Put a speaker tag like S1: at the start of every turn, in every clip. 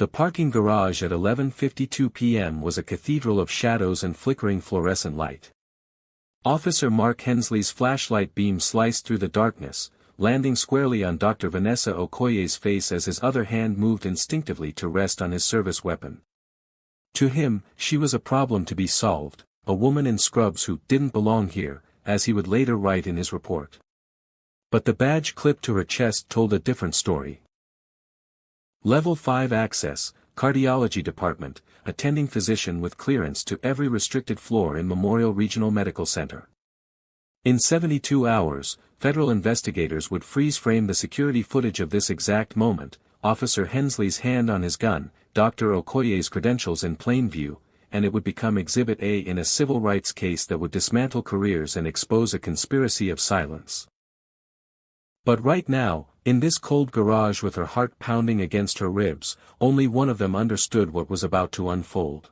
S1: The parking garage at 11:52 p.m. was a cathedral of shadows and flickering fluorescent light. Officer Mark Hensley's flashlight beam sliced through the darkness, landing squarely on Dr. Vanessa Okoye's face as his other hand moved instinctively to rest on his service weapon. To him, she was a problem to be solved, a woman in scrubs who didn't belong here, as he would later write in his report. But the badge clipped to her chest told a different story. Level 5 access, cardiology department, attending physician with clearance to every restricted floor in Memorial Regional Medical Center. In 72 hours, federal investigators would freeze-frame the security footage of this exact moment, Officer Hensley's hand on his gun, Dr. Okoye's credentials in plain view, and it would become Exhibit A in a civil rights case that would dismantle careers and expose a conspiracy of silence. But right now, in this cold garage with her heart pounding against her ribs, only one of them understood what was about to unfold.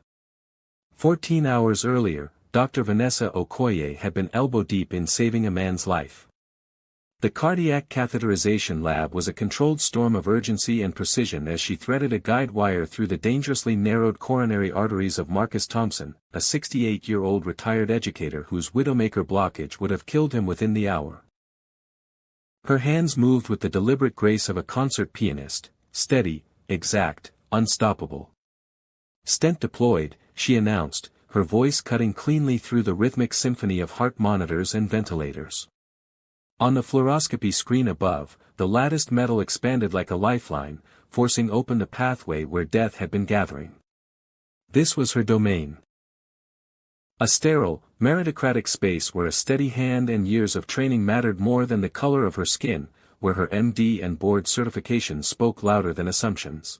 S1: 14 hours earlier, Dr. Vanessa Okoye had been elbow-deep in saving a man's life. The cardiac catheterization lab was a controlled storm of urgency and precision as she threaded a guide wire through the dangerously narrowed coronary arteries of Marcus Thompson, a 68-year-old retired educator whose widowmaker blockage would have killed him within the hour. Her hands moved with the deliberate grace of a concert pianist, steady, exact, unstoppable. "Stent deployed," she announced, her voice cutting cleanly through the rhythmic symphony of heart monitors and ventilators. On the fluoroscopy screen above, the latticed metal expanded like a lifeline, forcing open the pathway where death had been gathering. This was her domain. A sterile, meritocratic space where a steady hand and years of training mattered more than the color of her skin, where her MD and board certifications spoke louder than assumptions.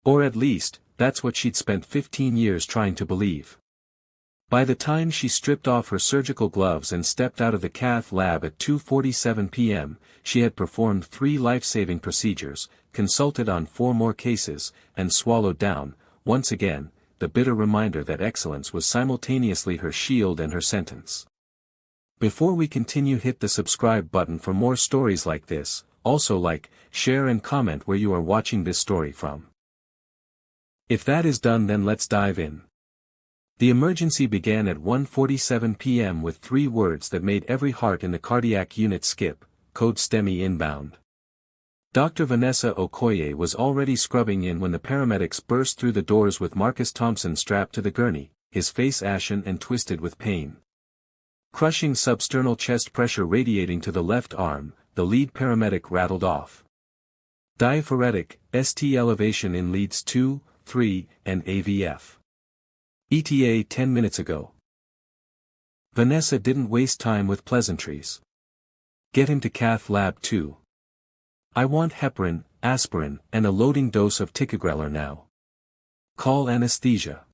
S1: Or at least, that's what she'd spent 15 years trying to believe. By the time she stripped off her surgical gloves and stepped out of the cath lab at 2:47 p.m., she had performed 3 life-saving procedures, consulted on 4 more cases, and swallowed down, once again, the bitter reminder that excellence was simultaneously her shield and her sentence. Before we continue, hit the subscribe button for more stories like this. Also like, share and comment where you are watching this story from. If that is done, then let's dive in. The emergency began at 1:47 p.m. with 3 words that made every heart in the cardiac unit skip: code STEMI inbound. Dr. Vanessa Okoye was already scrubbing in when the paramedics burst through the doors with Marcus Thompson strapped to the gurney, his face ashen and twisted with pain. Crushing substernal chest pressure radiating to the left arm, the lead paramedic rattled off. Diaphoretic, ST elevation in leads 2, 3, and AVF. ETA 10 minutes ago. Vanessa didn't waste time with pleasantries. Get him to cath lab 2. I want heparin, aspirin, and a loading dose of ticagrelor now. Call anesthesia.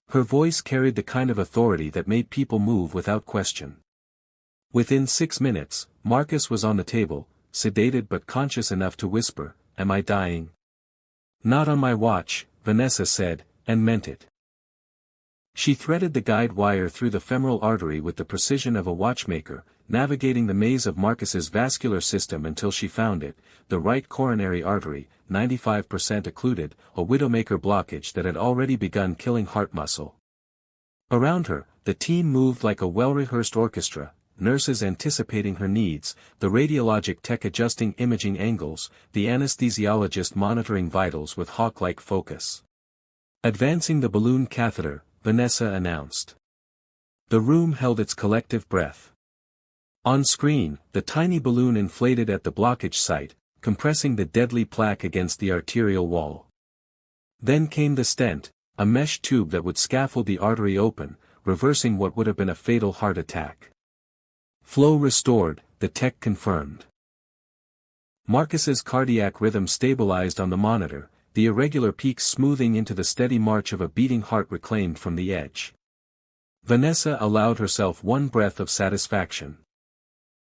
S1: Her voice carried the kind of authority that made people move without question. Within 6 minutes, Marcus was on the table, sedated but conscious enough to whisper, "Am I dying?" "Not on my watch," Vanessa said, and meant it. She threaded the guide wire through the femoral artery with the precision of a watchmaker, navigating the maze of Marcus's vascular system until she found it, the right coronary artery, 95% occluded, a widowmaker blockage that had already begun killing heart muscle. Around her, the team moved like a well-rehearsed orchestra, nurses anticipating her needs, the radiologic tech adjusting imaging angles, the anesthesiologist monitoring vitals with hawk-like focus. Advancing the balloon catheter, Vanessa announced. The room held its collective breath. On screen, the tiny balloon inflated at the blockage site, compressing the deadly plaque against the arterial wall. Then came the stent, a mesh tube that would scaffold the artery open, reversing what would have been a fatal heart attack. Flow restored, the tech confirmed. Marcus's cardiac rhythm stabilized on the monitor, the irregular peaks smoothing into the steady march of a beating heart reclaimed from the edge. Vanessa allowed herself one breath of satisfaction.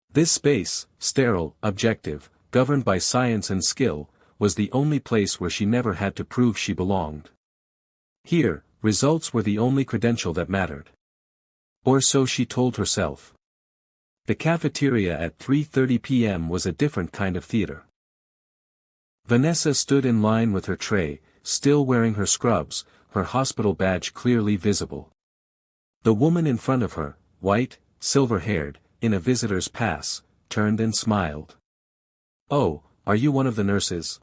S1: This space, sterile, objective, governed by science and skill, was the only place where she never had to prove she belonged. Here, results were the only credential that mattered. Or so she told herself. The cafeteria at 3:30 p.m. was a different kind of theater. Vanessa stood in line with her tray, still wearing her scrubs, her hospital badge clearly visible. The woman in front of her, white, silver-haired, in a visitor's pass, turned and smiled. "Oh, are you one of the nurses?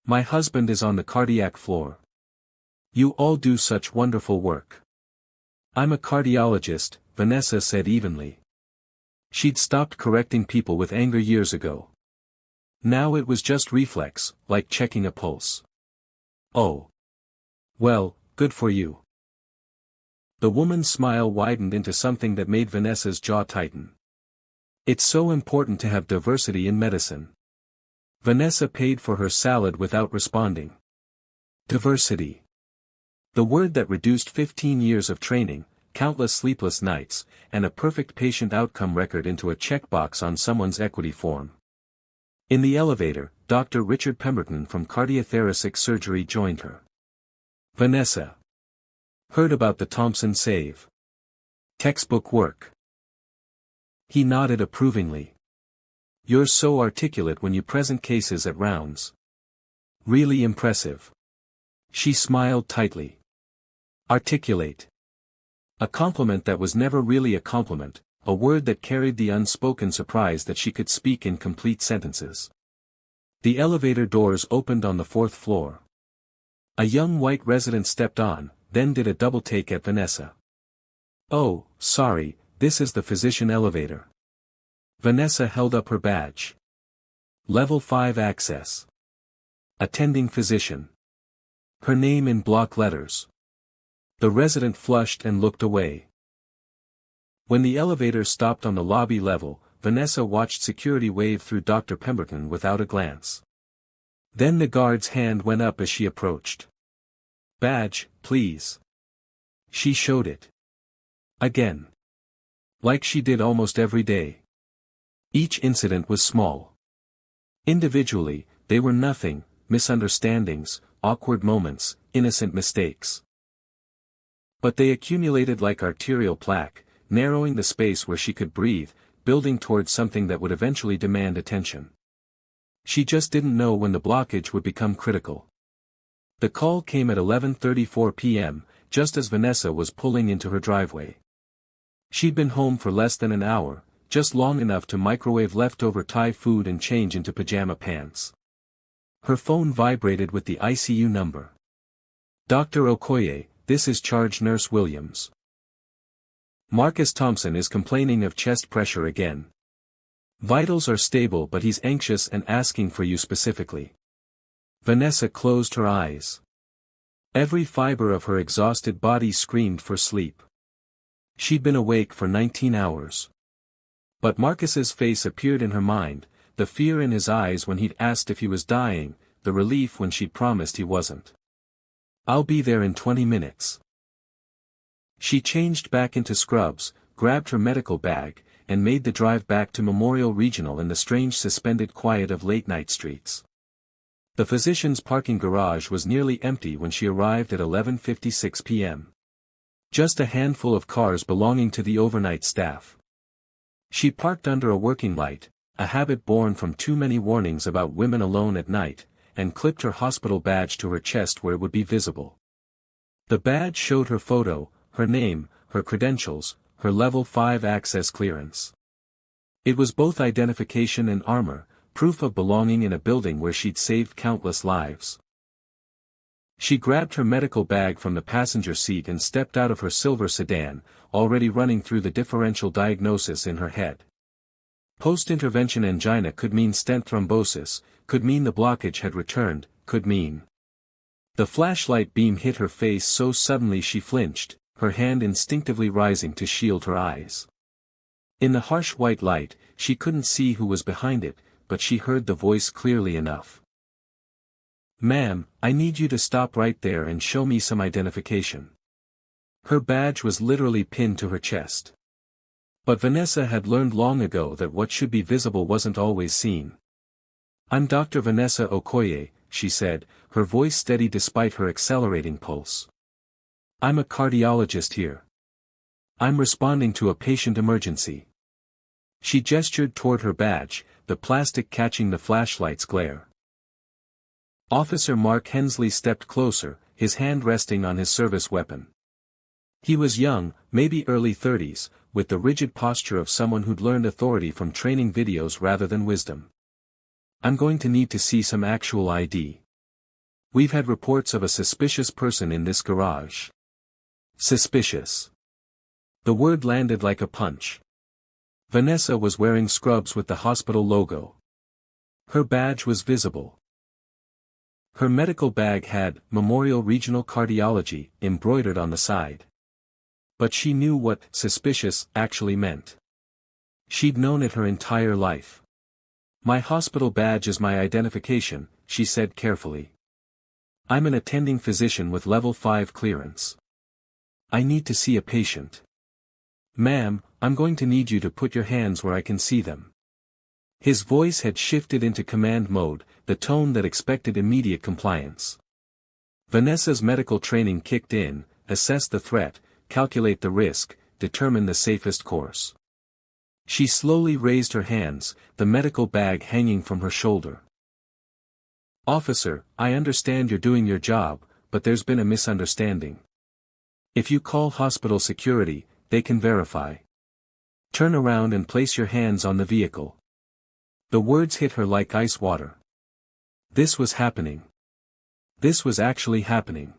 S1: My husband is on the cardiac floor. You all do such wonderful work." "I'm a cardiologist," Vanessa said evenly. She'd stopped correcting people with anger years ago. Now it was just reflex, like checking a pulse. "Oh. Well, good for you." The woman's smile widened into something that made Vanessa's jaw tighten. "It's so important to have diversity in medicine." Vanessa paid for her salad without responding. Diversity. The word that reduced 15 years of training, countless sleepless nights, and a perfect patient outcome record into a checkbox on someone's equity form. In the elevator, Dr. Richard Pemberton from cardiothoracic surgery joined her. "Vanessa. Heard about the Thompson save. Textbook work." He nodded approvingly. "You're so articulate when you present cases at rounds. Really impressive." She smiled tightly. Articulate. A compliment that was never really a compliment, a word that carried the unspoken surprise that she could speak in complete sentences. The elevator doors opened on the 4th floor. A young white resident stepped on, then did a double take at Vanessa. "Oh, sorry, this is the physician elevator." Vanessa held up her badge. "Level 5 access. Attending physician." Her name in block letters. The resident flushed and looked away. When the elevator stopped on the lobby level, Vanessa watched security wave through Dr. Pemberton without a glance. Then the guard's hand went up as she approached. "Badge, please." She showed it. Again. Like she did almost every day. Each incident was small. Individually, they were nothing, misunderstandings, awkward moments, innocent mistakes. But they accumulated like arterial plaque, narrowing the space where she could breathe, building towards something that would eventually demand attention. She just didn't know when the blockage would become critical. The call came at 11:34 p.m., just as Vanessa was pulling into her driveway. She'd been home for less than an hour, just long enough to microwave leftover Thai food and change into pajama pants. Her phone vibrated with the ICU number. "Dr. Okoye, this is Charge Nurse Williams. Marcus Thompson is complaining of chest pressure again. Vitals are stable but he's anxious and asking for you specifically." Vanessa closed her eyes. Every fiber of her exhausted body screamed for sleep. She'd been awake for 19 hours. But Marcus's face appeared in her mind, the fear in his eyes when he'd asked if he was dying, the relief when she'd promised he wasn't. "I'll be there in 20 minutes. She changed back into scrubs, grabbed her medical bag, and made the drive back to Memorial Regional in the strange suspended quiet of late-night streets. The physician's parking garage was nearly empty when she arrived at 11:56 p.m. Just a handful of cars belonging to the overnight staff. She parked under a working light, a habit born from too many warnings about women alone at night, and clipped her hospital badge to her chest where it would be visible. The badge showed her photo, her name, her credentials, her level 5 access clearance. It was both identification and armor, proof of belonging in a building where she'd saved countless lives. She grabbed her medical bag from the passenger seat and stepped out of her silver sedan, already running through the differential diagnosis in her head. Post-intervention angina could mean stent thrombosis, could mean the blockage had returned, could mean. The flashlight beam hit her face so suddenly she flinched, her hand instinctively rising to shield her eyes. In the harsh white light, she couldn't see who was behind it, but she heard the voice clearly enough. "Ma'am, I need you to stop right there and show me some identification." Her badge was literally pinned to her chest. But Vanessa had learned long ago that what should be visible wasn't always seen. "I'm Dr. Vanessa Okoye," she said, her voice steady despite her accelerating pulse. "I'm a cardiologist here. I'm responding to a patient emergency." She gestured toward her badge, the plastic catching the flashlight's glare. Officer Mark Hensley stepped closer, his hand resting on his service weapon. He was young, maybe early 30s, with the rigid posture of someone who'd learned authority from training videos rather than wisdom. "I'm going to need to see some actual ID. We've had reports of a suspicious person in this garage." Suspicious. The word landed like a punch. Vanessa was wearing scrubs with the hospital logo. Her badge was visible. Her medical bag had Memorial Regional Cardiology embroidered on the side. But she knew what suspicious actually meant. She'd known it her entire life. "My hospital badge is my identification," she said carefully. "I'm an attending physician with level 5 clearance. I need to see a patient." "Ma'am, I'm going to need you to put your hands where I can see them." His voice had shifted into command mode, the tone that expected immediate compliance. Vanessa's medical training kicked in, assess the threat, calculate the risk, determine the safest course. She slowly raised her hands, the medical bag hanging from her shoulder. "Officer, I understand you're doing your job, but there's been a misunderstanding. If you call hospital security, they can verify. Turn around and place your hands on the vehicle." The words hit her like ice water. This was happening. This was actually happening.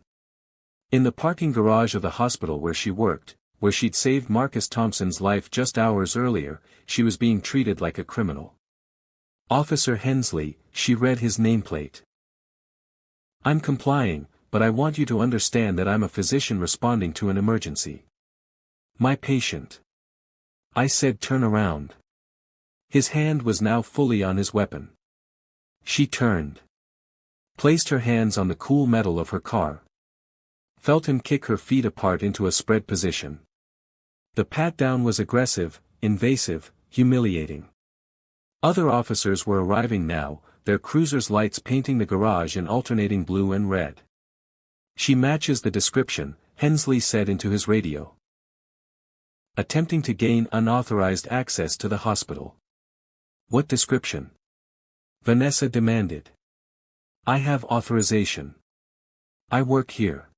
S1: In the parking garage of the hospital where she worked, where she'd saved Marcus Thompson's life just hours earlier, she was being treated like a criminal. "Officer Hensley," she read his nameplate. "I'm complying, but I want you to understand that I'm a physician responding to an emergency. My patient." I said turn around. His hand was now fully on his weapon. She turned. Placed her hands on the cool metal of her car. Felt him kick her feet apart into a spread position. The pat-down was aggressive, invasive, humiliating. Other officers were arriving now, their cruiser's lights painting the garage in alternating blue and red. "She matches the description," Hensley said into his radio. "Attempting to gain unauthorized access to the hospital." "What description?" Vanessa demanded. "I have authorization. I work here."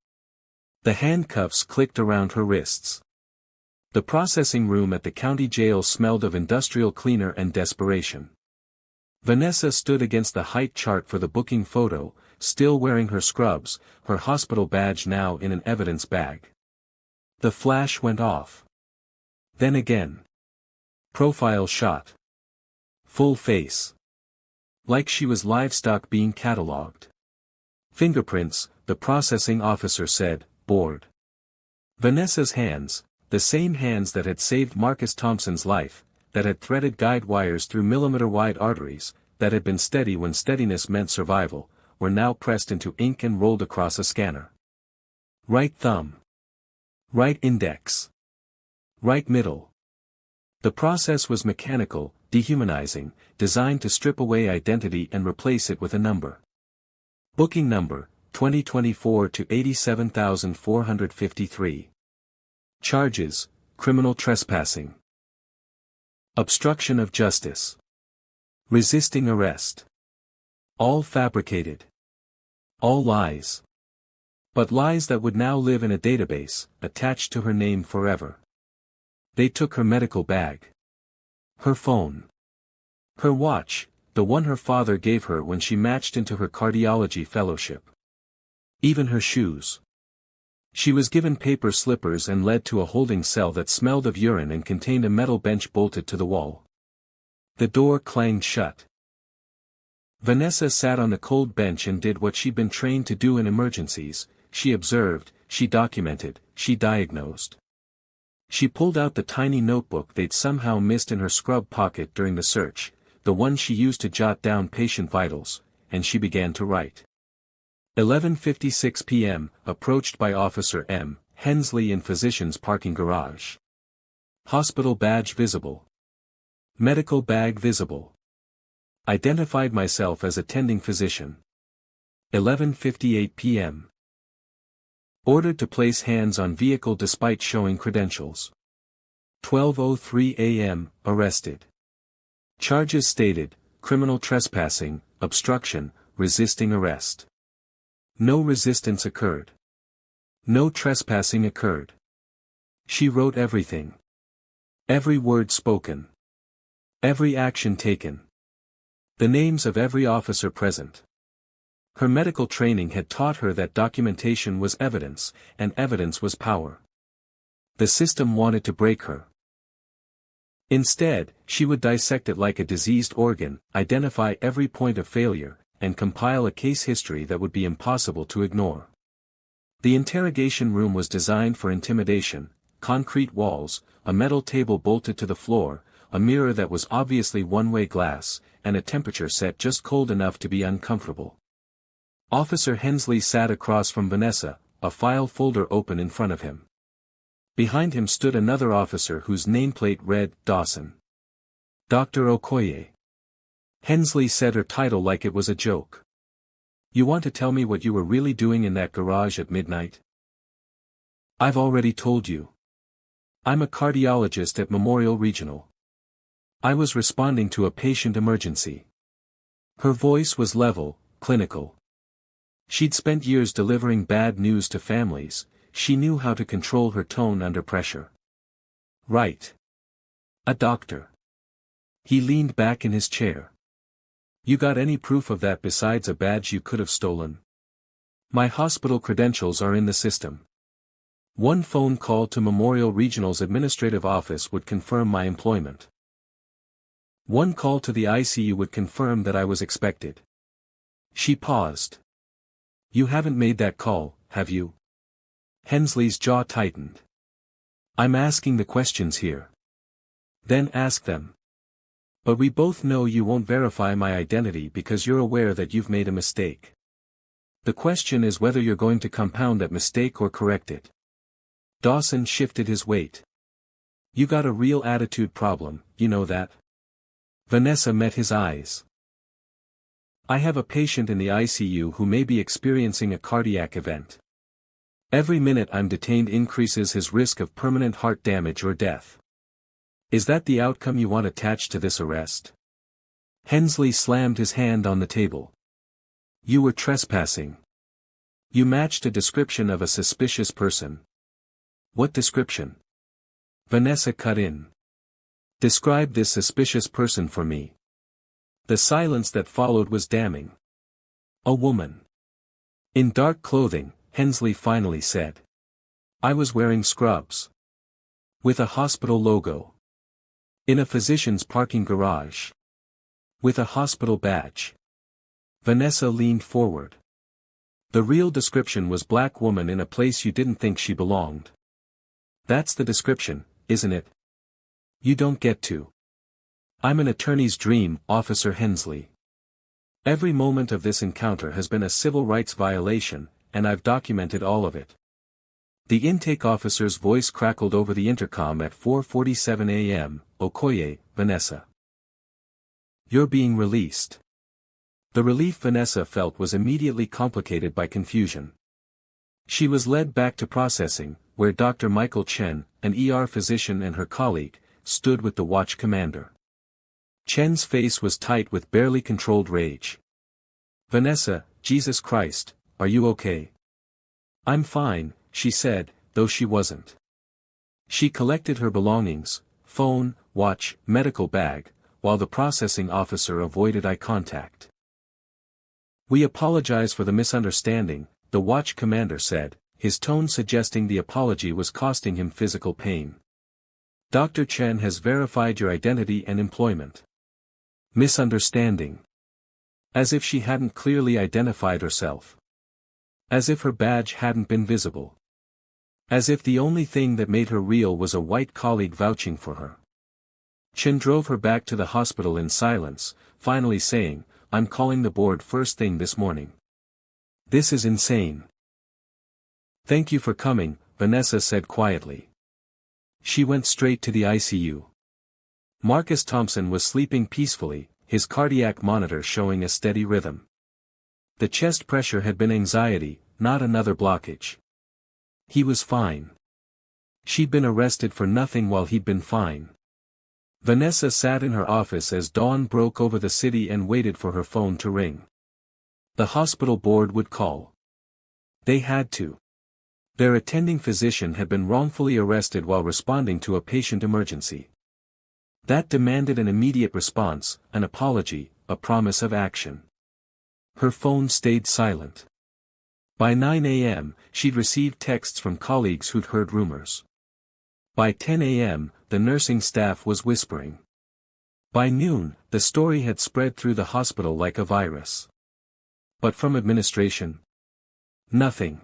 S1: The handcuffs clicked around her wrists. The processing room at the county jail smelled of industrial cleaner and desperation. Vanessa stood against the height chart for the booking photo, still wearing her scrubs, her hospital badge now in an evidence bag. The flash went off. Then again. Profile shot. Full face. Like she was livestock being catalogued. "Fingerprints," the processing officer said, bored. Vanessa's hands, the same hands that had saved Marcus Thompson's life, that had threaded guide wires through millimeter-wide arteries, that had been steady when steadiness meant survival, were now pressed into ink and rolled across a scanner. Right thumb. Right index. Right middle. The process was mechanical, dehumanizing, designed to strip away identity and replace it with a number. Booking number, 2024 to 87,453. Charges, criminal trespassing. Obstruction of justice. Resisting arrest. All fabricated. All lies. But lies that would now live in a database, attached to her name forever. They took her medical bag. Her phone. Her watch, the one her father gave her when she matched into her cardiology fellowship. Even her shoes. She was given paper slippers and led to a holding cell that smelled of urine and contained a metal bench bolted to the wall. The door clanged shut. Vanessa sat on the cold bench and did what she'd been trained to do in emergencies. She observed, she documented, she diagnosed. She pulled out the tiny notebook they'd somehow missed in her scrub pocket during the search, the one she used to jot down patient vitals, and she began to write. 11:56 p.m., approached by Officer M. Hensley in physician's parking garage. Hospital badge visible. Medical bag visible. Identified myself as attending physician. 11:58 p.m. Ordered to place hands on vehicle despite showing credentials. 12:03 a.m., arrested. Charges stated, criminal trespassing, obstruction, resisting arrest. No resistance occurred. No trespassing occurred. She wrote everything. Every word spoken. Every action taken. The names of every officer present. Her medical training had taught her that documentation was evidence, and evidence was power. The system wanted to break her. Instead, she would dissect it like a diseased organ, identify every point of failure, and compile a case history that would be impossible to ignore. The interrogation room was designed for intimidation: concrete walls, a metal table bolted to the floor, a mirror that was obviously one-way glass, and a temperature set just cold enough to be uncomfortable. Officer Hensley sat across from Vanessa, a file folder open in front of him. Behind him stood another officer whose nameplate read, Dawson. Dr. Okoye. Hensley said her title like it was a joke. You want to tell me what you were really doing in that garage at midnight? I've already told you. I'm a cardiologist at Memorial Regional. I was responding to a patient emergency. Her voice was level, clinical. She'd spent years delivering bad news to families. She knew how to control her tone under pressure. Right. A doctor. He leaned back in his chair. You got any proof of that besides a badge you could have stolen? My hospital credentials are in the system. One phone call to Memorial Regional's administrative office would confirm my employment. One call to the ICU would confirm that I was expected. She paused. You haven't made that call, have you? Hensley's jaw tightened. I'm asking the questions here. Then ask them. But we both know you won't verify my identity because you're aware that you've made a mistake. The question is whether you're going to compound that mistake or correct it. Dawson shifted his weight. You got a real attitude problem, you know that? Vanessa met his eyes. I have a patient in the ICU who may be experiencing a cardiac event. Every minute I'm detained increases his risk of permanent heart damage or death. Is that the outcome you want attached to this arrest? Hensley slammed his hand on the table. You were trespassing. You matched a description of a suspicious person. What description? Vanessa cut in. Describe this suspicious person for me. The silence that followed was damning. A woman. In dark clothing, Hensley finally said. I was wearing scrubs. With a hospital logo. In a physician's parking garage. With a hospital badge. Vanessa leaned forward. The real description was black woman in a place you didn't think she belonged. That's the description, isn't it? You don't get to. I'm an attorney's dream, Officer Hensley. Every moment of this encounter has been a civil rights violation, and I've documented all of it. The intake officer's voice crackled over the intercom at 4:47 a.m., Okoye, Vanessa. You're being released. The relief Vanessa felt was immediately complicated by confusion. She was led back to processing, where Dr. Michael Chen, an ER physician and her colleague, stood with the watch commander. Chen's face was tight with barely controlled rage. Vanessa, Jesus Christ, are you okay? I'm fine, she said, though she wasn't. She collected her belongings, phone, watch, medical bag, while the processing officer avoided eye contact. We apologize for the misunderstanding, the watch commander said, his tone suggesting the apology was costing him physical pain. Dr. Chen has verified your identity and employment. Misunderstanding. As if she hadn't clearly identified herself. As if her badge hadn't been visible. As if the only thing that made her real was a white colleague vouching for her. Chen drove her back to the hospital in silence, finally saying, I'm calling the board first thing this morning. This is insane. Thank you for coming, Vanessa said quietly. She went straight to the ICU. Marcus Thompson was sleeping peacefully, his cardiac monitor showing a steady rhythm. The chest pressure had been anxiety, not another blockage. He was fine. She'd been arrested for nothing while he'd been fine. Vanessa sat in her office as dawn broke over the city and waited for her phone to ring. The hospital board would call. They had to. Their attending physician had been wrongfully arrested while responding to a patient emergency. That demanded an immediate response, an apology, a promise of action. Her phone stayed silent. By 9 a.m., she'd received texts from colleagues who'd heard rumors. By 10 a.m., the nursing staff was whispering. By noon, the story had spread through the hospital like a virus. But from administration? Nothing.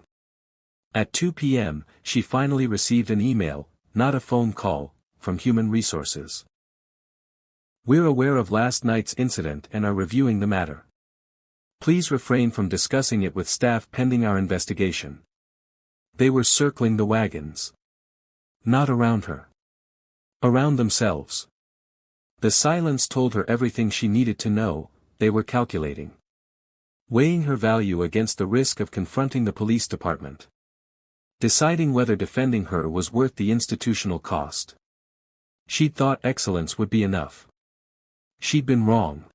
S1: At 2 p.m., she finally received an email, not a phone call, from Human Resources. We're aware of last night's incident and are reviewing the matter. Please refrain from discussing it with staff pending our investigation. They were circling the wagons. Not around her. Around themselves. The silence told her everything she needed to know. They were calculating. Weighing her value against the risk of confronting the police department. Deciding whether defending her was worth the institutional cost. She'd thought excellence would be enough. She'd been wrong.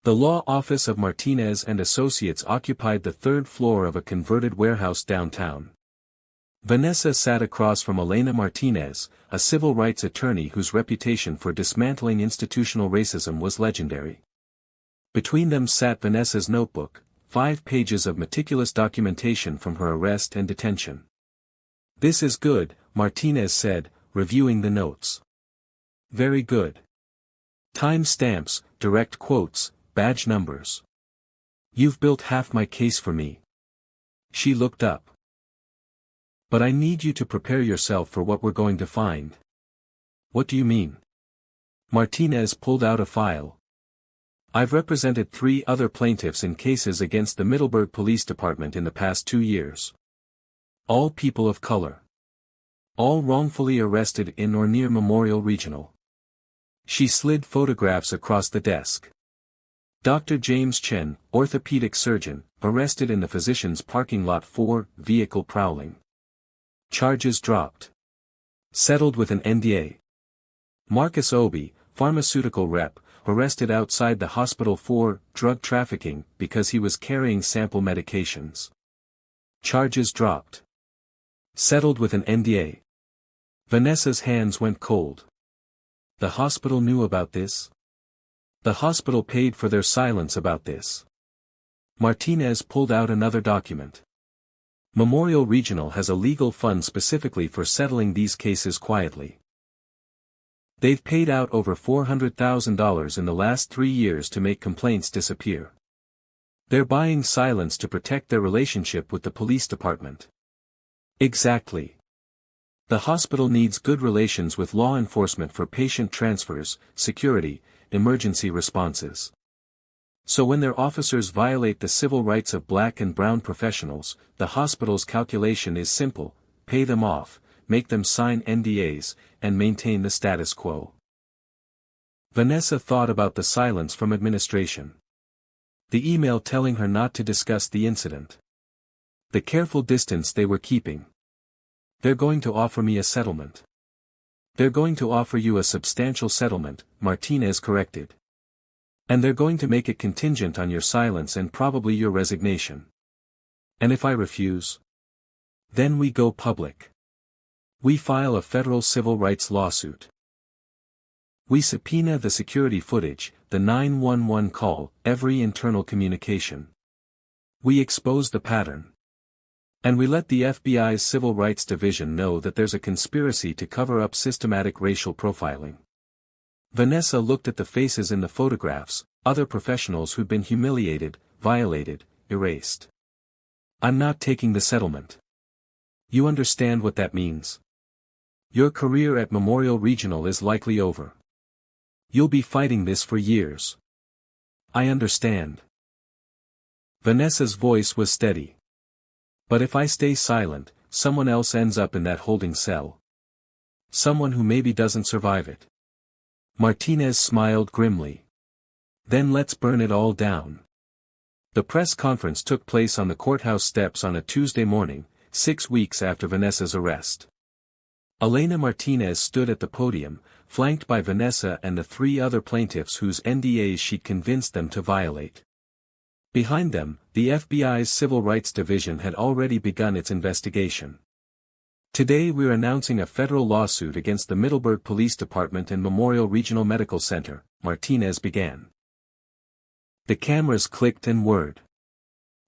S1: The law office of Martinez and Associates occupied the third floor of a converted warehouse downtown. Vanessa sat across from Elena Martinez, a civil rights attorney whose reputation for dismantling institutional racism was legendary. Between them sat Vanessa's notebook, 5 pages of meticulous documentation from her arrest and detention. "This is good," Martinez said, reviewing the notes. "Very good. Time stamps, direct quotes, badge numbers. You've built half my case for me." She looked up. "But I need you to prepare yourself for what we're going to find." "What do you mean?" Martinez pulled out a file. "I've represented 3 other plaintiffs in cases against the Middleburg Police Department in the past 2 years. All people of color. All wrongfully arrested in or near Memorial Regional." She slid photographs across the desk. Dr. James Chen, orthopedic surgeon, arrested in the physician's parking lot for vehicle prowling. Charges dropped. Settled with an NDA. Marcus Obi, pharmaceutical rep, arrested outside the hospital for drug trafficking because he was carrying sample medications. Charges dropped. Settled with an NDA. Vanessa's hands went cold. The hospital knew about this? The hospital paid for their silence about this. Martinez pulled out another document. Memorial Regional has a legal fund specifically for settling these cases quietly. They've paid out over $400,000 in the last 3 years to make complaints disappear. They're buying silence to protect their relationship with the police department. Exactly. The hospital needs good relations with law enforcement for patient transfers, security, emergency responses. So when their officers violate the civil rights of black and brown professionals, the hospital's calculation is simple: pay them off, make them sign NDAs, and maintain the status quo. Vanessa thought about the silence from administration. The email telling her not to discuss the incident. The careful distance they were keeping. "They're going to offer me a settlement." "They're going to offer you a substantial settlement," Martinez corrected. "And they're going to make it contingent on your silence and probably your resignation." "And if I refuse?" "Then we go public. We file a federal civil rights lawsuit. We subpoena the security footage, the 911 call, every internal communication. We expose the pattern. And we let the FBI's Civil Rights Division know that there's a conspiracy to cover up systematic racial profiling." Vanessa looked at the faces in the photographs, other professionals who'd been humiliated, violated, erased. "I'm not taking the settlement. You understand what that means? Your career at Memorial Regional is likely over. You'll be fighting this for years." "I understand." Vanessa's voice was steady. "But if I stay silent, someone else ends up in that holding cell. Someone who maybe doesn't survive it." Martinez smiled grimly. "Then let's burn it all down." The press conference took place on the courthouse steps on a Tuesday morning, 6 weeks after Vanessa's arrest. Elena Martinez stood at the podium, flanked by Vanessa and the 3 other plaintiffs whose NDAs she'd convinced them to violate. Behind them, the FBI's Civil Rights Division had already begun its investigation. Today we're announcing a federal lawsuit against the Middleburg Police Department and Memorial Regional Medical Center, Martinez began. The cameras clicked and whirred.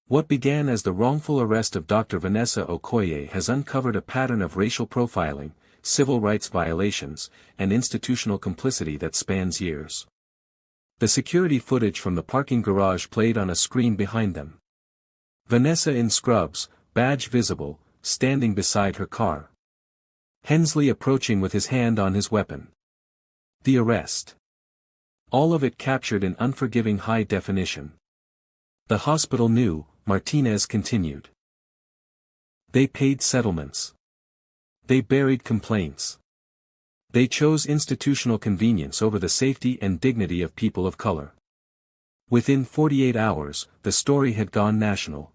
S1: What began as the wrongful arrest of Dr. Vanessa Okoye has uncovered a pattern of racial profiling, civil rights violations, and institutional complicity that spans years. The security footage from the parking garage played on a screen behind them. Vanessa in scrubs, badge visible, standing beside her car. Hensley approaching with his hand on his weapon. The arrest. All of it captured in unforgiving high definition. The hospital knew, Martinez continued. They paid settlements. They buried complaints. They chose institutional convenience over the safety and dignity of people of color. Within 48 hours, the story had gone national.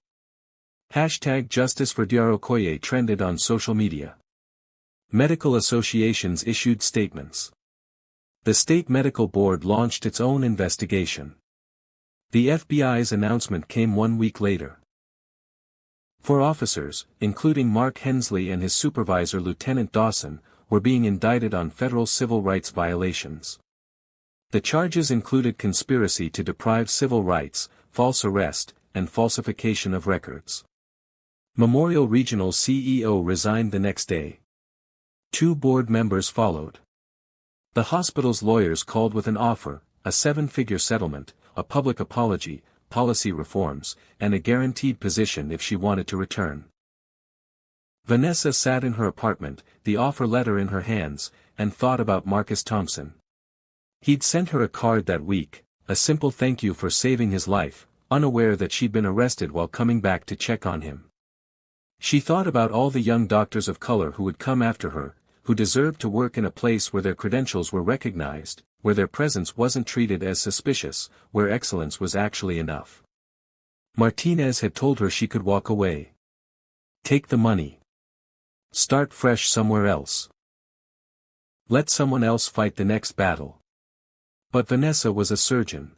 S1: #Justice for Dr. Okoye trended on social media. Medical associations issued statements. The State Medical Board launched its own investigation. The FBI's announcement came 1 week later. 4 officers, including Mark Hensley and his supervisor Lieutenant Dawson, were being indicted on federal civil rights violations. The charges included conspiracy to deprive civil rights, false arrest, and falsification of records. Memorial Regional CEO resigned the next day. 2 board members followed. The hospital's lawyers called with an offer, a 7-figure settlement, a public apology, policy reforms, and a guaranteed position if she wanted to return. Vanessa sat in her apartment, the offer letter in her hands, and thought about Marcus Thompson. He'd sent her a card that week, a simple thank you for saving his life, unaware that she'd been arrested while coming back to check on him. She thought about all the young doctors of color who would come after her, who deserved to work in a place where their credentials were recognized, where their presence wasn't treated as suspicious, where excellence was actually enough. Martinez had told her she could walk away. Take the money. Start fresh somewhere else. Let someone else fight the next battle. But Vanessa was a surgeon.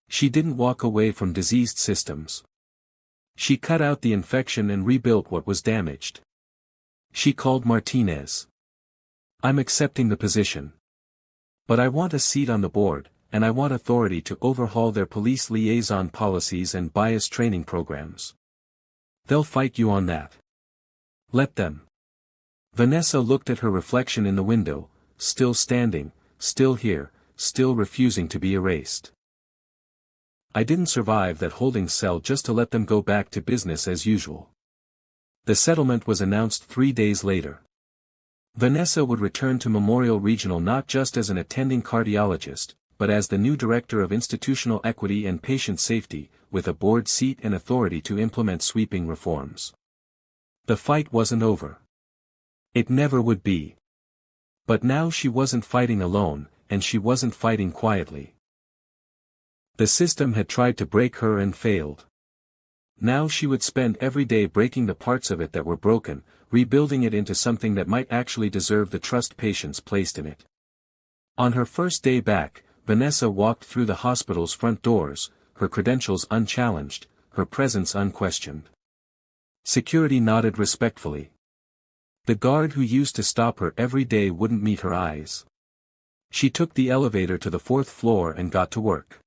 S1: She didn't walk away from diseased systems. She cut out the infection and rebuilt what was damaged. She called Martinez. I'm accepting the position. But I want a seat on the board, and I want authority to overhaul their police liaison policies and bias training programs. They'll fight you on that. Let them. Vanessa looked at her reflection in the window, still standing, still here, still refusing to be erased. I didn't survive that holding cell just to let them go back to business as usual. The settlement was announced 3 days later. Vanessa would return to Memorial Regional not just as an attending cardiologist, but as the new Director of Institutional Equity and Patient Safety, with a board seat and authority to implement sweeping reforms. The fight wasn't over. It never would be. But now she wasn't fighting alone, and she wasn't fighting quietly. The system had tried to break her and failed. Now she would spend every day breaking the parts of it that were broken, rebuilding it into something that might actually deserve the trust patients placed in it. On her first day back, Vanessa walked through the hospital's front doors, her credentials unchallenged, her presence unquestioned. Security nodded respectfully. The guard who used to stop her every day wouldn't meet her eyes. She took the elevator to the 4th floor and got to work.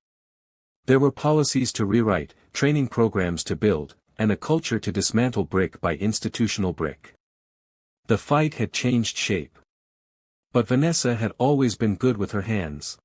S1: There were policies to rewrite, training programs to build, and a culture to dismantle brick by institutional brick. The fight had changed shape. But Vanessa had always been good with her hands.